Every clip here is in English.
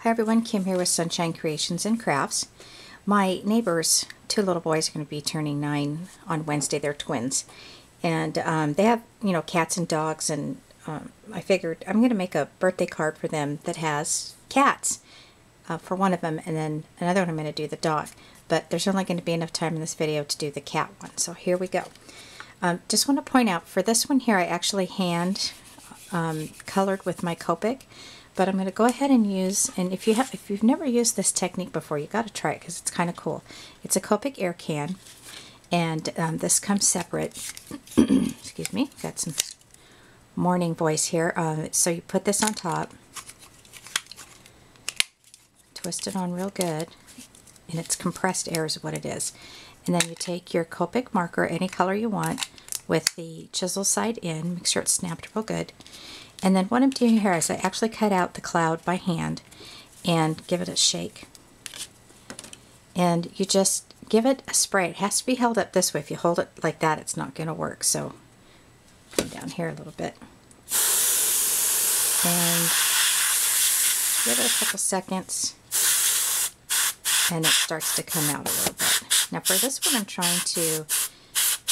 Hi everyone, Kim here with Sunshine Creations and Crafts. My neighbors, two little boys, are going to be turning 9 on Wednesday. They're twins. And they have, cats and dogs, and I figured I'm going to make a birthday card for them that has cats for one of them, and then another one I'm going to do the dog. But there's only going to be enough time in this video to do the cat one, so here we go. Just want to point out, for this one here, I actually hand colored with my Copic. But I'm going to go ahead and use, and if you've never used this technique before, you got to try it because it's kind of cool. It's a Copic air can, and this comes separate. Excuse me, got some morning voice here. So you put this on top, twist it on real good, and it's compressed air is what it is. And then you take your Copic marker, any color you want, with the chisel side in, make sure it's snapped real good. And then what I'm doing here is I actually cut out the cloud by hand and give it a shake. And you just give it a spray. It has to be held up this way. If you hold it like that, it's not going to work. So come down here a little bit. And give it a couple seconds. And it starts to come out a little bit. Now for this one, I'm trying to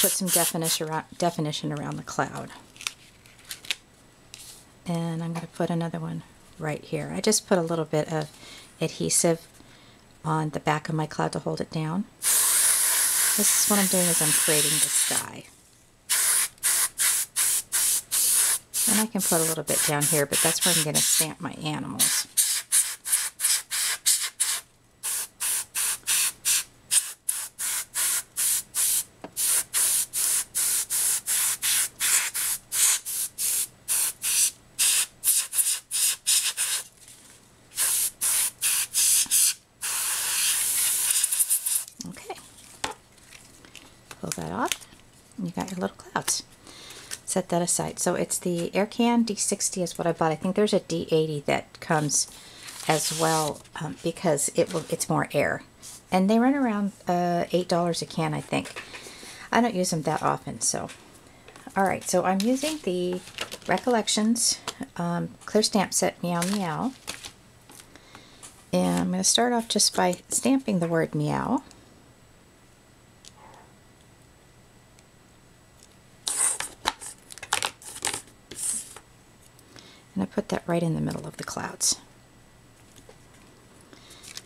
put some definition around the cloud. And I'm going to put another one right here. I just put a little bit of adhesive on the back of my cloud to hold it down. This is what I'm doing, is I'm creating the sky. And I can put a little bit down here, but that's where I'm going to stamp my animals. Okay, pull that off, and you got your little clouds. Set that aside. So it's the Air Can D60 is what I bought. I think there's a D80 that comes as well because it's more air. And they run around $8 a can, I think. I don't use them that often, so. Alright, so I'm using the Recollections Clear Stamp Set Meow Meow. And I'm going to start off just by stamping the word meow. And I put that right in the middle of the clouds.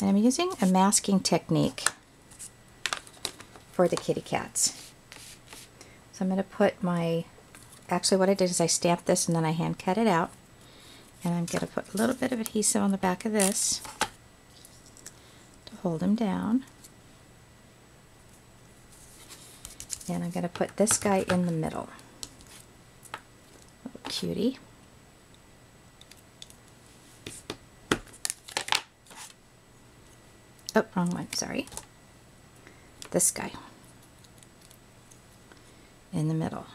And I'm using a masking technique for the kitty cats. So I'm going to put my, actually what I did is I stamped this and then I hand cut it out. And I'm going to put a little bit of adhesive on the back of this to hold them down. And I'm going to put this guy in the middle. Little cutie. Oh, wrong one, sorry. This guy in the middle.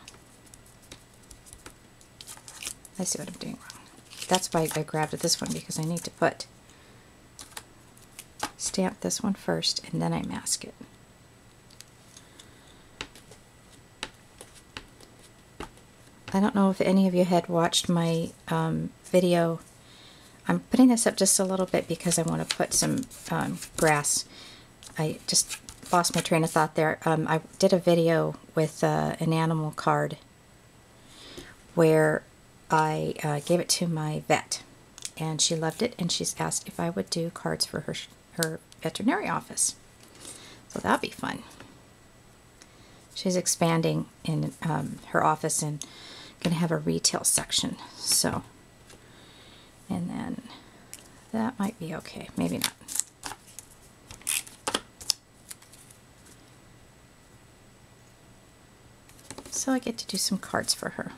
I see what I'm doing wrong. That's why I grabbed this one, because I need to stamp this one first and then I mask it. I don't know if any of you had watched my video. I'm putting this up just a little bit because I want to put some grass. I just lost my train of thought there. I did a video with an animal card where I gave it to my vet, and she loved it, and she's asked if I would do cards for her veterinary office. So that'll be fun. She's expanding in her office and going to have a retail section. So. And then that might be okay, maybe not. So I get to do some cards for her.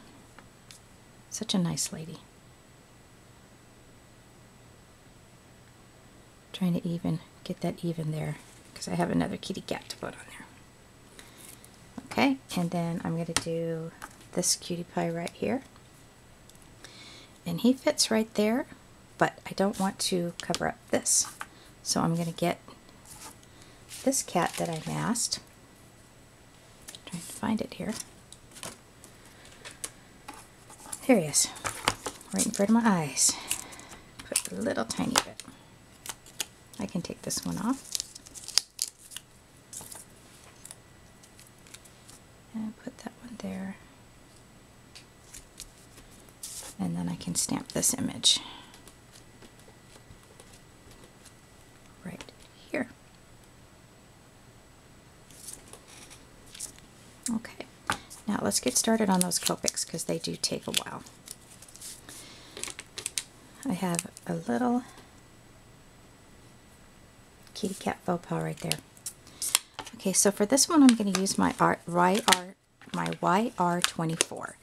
Such a nice lady. Trying to get that even there, because I have another kitty cat to put on there. Okay, and then I'm going to do this cutie pie right here. And he fits right there, but I don't want to cover up this. So I'm going to get this cat that I masked. Trying to find it here. Here he is, right in front of my eyes. Put a little tiny bit. I can take this one off. And put that one there. And then I can stamp this image right here. Okay, now let's get started on those Copics because they do take a while. I have a little kitty cat faux pas right there. Okay, so for this one I'm going to use my YR24,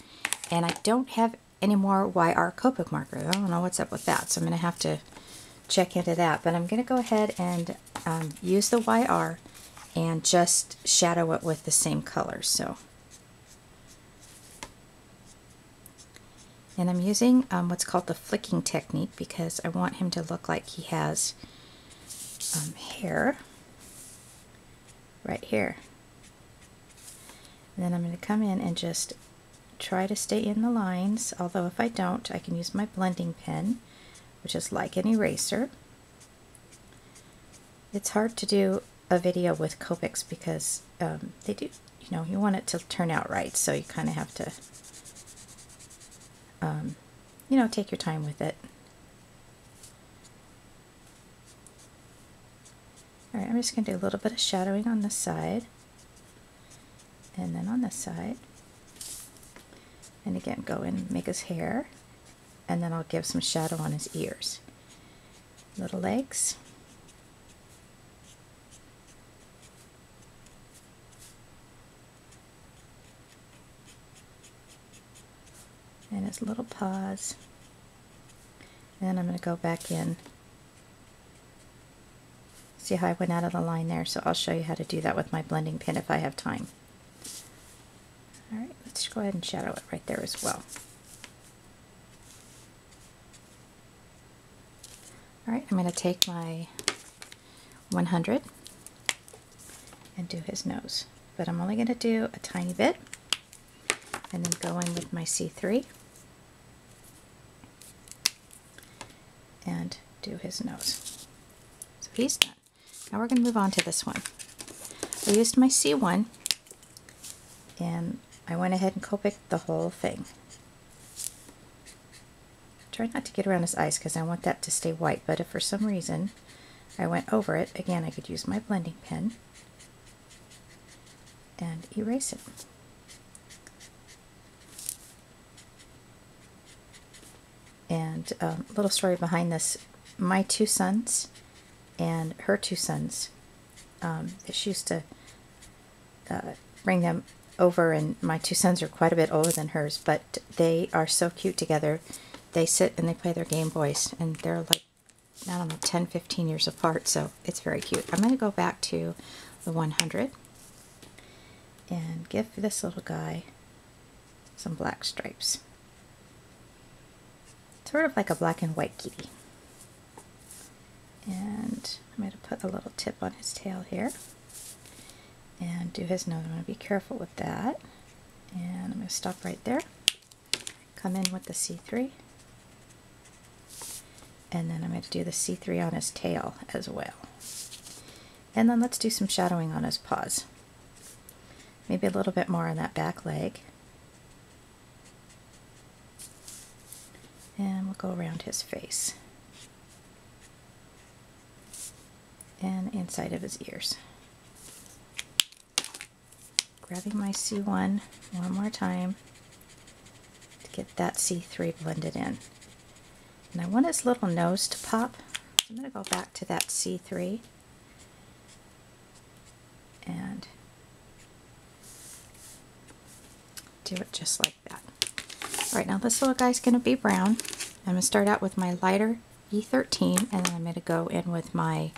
and I don't have any more YR Copic marker. I don't know what's up with that, so I'm going to have to check into that. But I'm going to go ahead and use the YR and just shadow it with the same color. So, and I'm using what's called the flicking technique because I want him to look like he has hair right here. And then I'm going to come in and just try to stay in the lines, although if I don't, I can use my blending pen, which is like an eraser. It's hard to do a video with Copics because they do, you know, you want it to turn out right, so you kind of have to, you know, take your time with it. Alright, I'm just going to do a little bit of shadowing on this side, and then on this side. And again, go in and make his hair, and then I'll give some shadow on his ears. Little legs. And his little paws. And then I'm going to go back in. See how I went out of the line there? So I'll show you how to do that with my blending pen if I have time. Alright, let's go ahead and shadow it right there as well. Alright, I'm going to take my 100 and do his nose. But I'm only going to do a tiny bit and then go in with my C3 and do his nose. So he's done. Now we're going to move on to this one. I used my C1 and I went ahead and Copic the whole thing. Try not to get around his eyes because I want that to stay white, but if for some reason I went over it, again I could use my blending pen and erase it. And a little story behind this, my two sons and her two sons, she used to bring them over, and my two sons are quite a bit older than hers, but they are so cute together. They sit and they play their Game Boys, and they're like, I don't know, 10, 15 years apart, so it's very cute. I'm going to go back to the 100 and give this little guy some black stripes. Sort of like a black and white kitty. And I'm going to put a little tip on his tail here. And do his nose. I'm going to be careful with that. And I'm going to stop right there. Come in with the C3. And then I'm going to do the C3 on his tail as well. And then let's do some shadowing on his paws. Maybe a little bit more on that back leg. And we'll go around his face. And inside of his ears. Grabbing my C1 one more time to get that C3 blended in. And I want his little nose to pop. So I'm going to go back to that C3 and do it just like that. Alright, now this little guy's going to be brown. I'm going to start out with my lighter E13, and then I'm going to go in with my,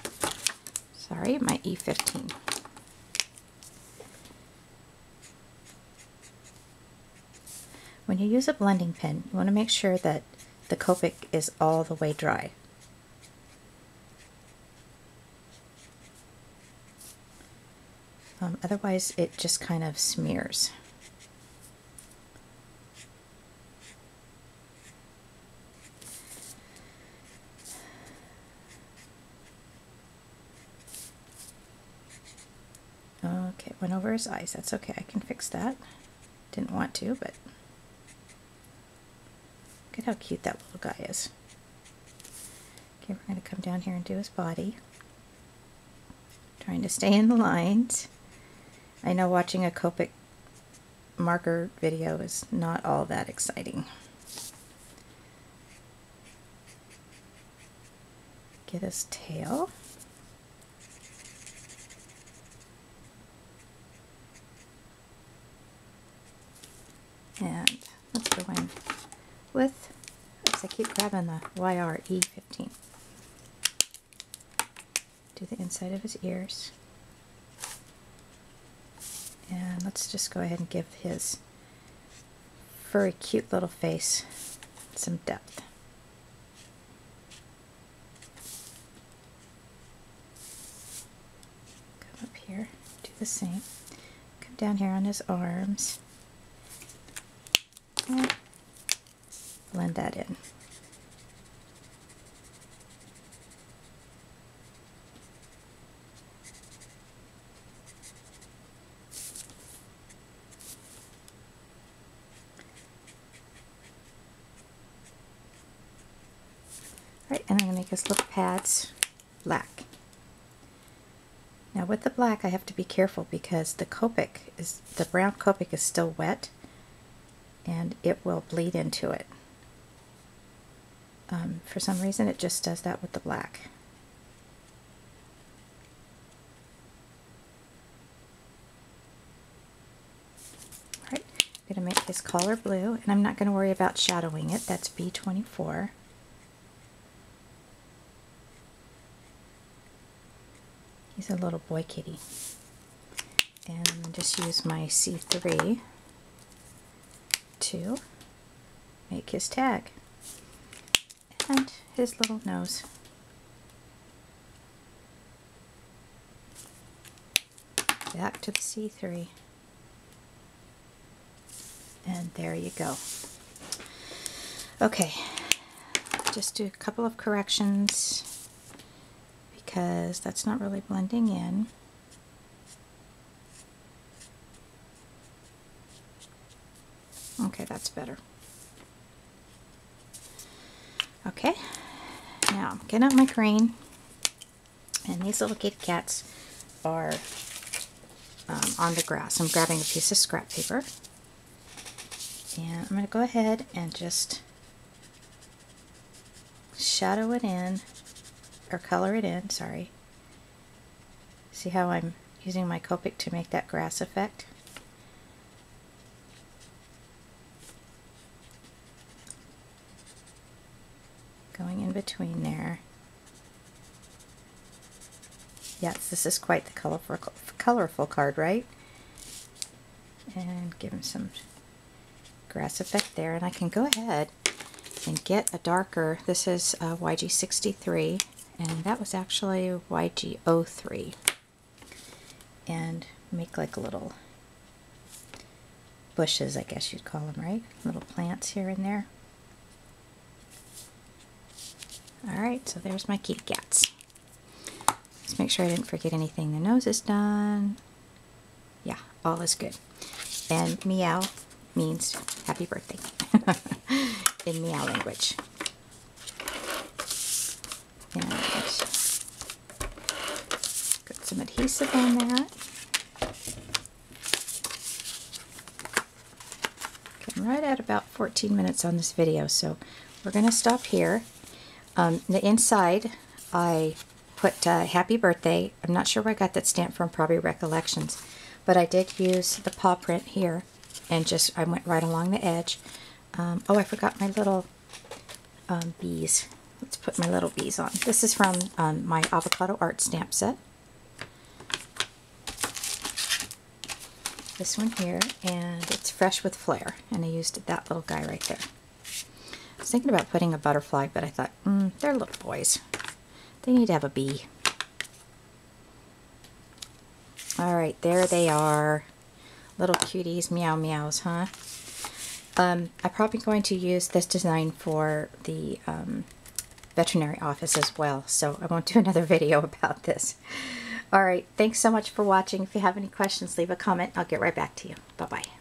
my E15. When you use a blending pen, you want to make sure that the Copic is all the way dry. Otherwise, it just kind of smears. Okay, went over his eyes. That's okay, I can fix that. Didn't want to, but look at how cute that little guy is. Okay, we're going to come down here and do his body. Trying to stay in the lines. I know watching a Copic Marker video is not all that exciting. Get his tail. And let's go in with, oops, I keep grabbing the YRE15. Do the inside of his ears. And let's just go ahead and give his furry, cute little face some depth. Come up here, do the same. Come down here on his arms. And blend that in. Right, and I'm going to make his little pads black. Now with the black I have to be careful because the brown Copic is still wet and it will bleed into it. For some reason it just does that with the black. Alright, I'm going to make his collar blue, and I'm not going to worry about shadowing it. That's B24. He's a little boy kitty. And I'm going to just use my C3 to make his tag. And his little nose. Back to the C3. And there you go. Okay, just do a couple of corrections because that's not really blending in. Okay, that's better. Okay, now get out my green, and these little kitty cats are on the grass. I'm grabbing a piece of scrap paper, and I'm going to go ahead and just shadow it in, or color it in, sorry. See how I'm using my Copic to make that grass effect? Going in between there. Yes, this is quite the colorful card, right? And give him some grass effect there. And I can go ahead and get a darker, this is YG63, and that was actually YG03. And make like little bushes, I guess you'd call them, right? Little plants here and there. Alright, so there's my kitty cats. Let's make sure I didn't forget anything. The nose is done. Yeah, all is good. And meow means happy birthday in meow language. And put some adhesive on that. Okay, I'm right at about 14 minutes on this video, so we're going to stop here. The inside, I put happy birthday. I'm not sure where I got that stamp from, probably Recollections. But I did use the paw print here, and just I went right along the edge. Oh, I forgot my little bees. Let's put my little bees on. This is from my avocado art stamp set. This one here, and it's Fresh with Flair, and I used that little guy right there. I was thinking about putting a butterfly, but I thought, they're little boys. They need to have a bee. Alright, there they are. Little cuties, meow meows, huh? I'm probably going to use this design for the veterinary office as well, so I won't do another video about this. All right, thanks so much for watching. If you have any questions, leave a comment. I'll get right back to you. Bye-bye.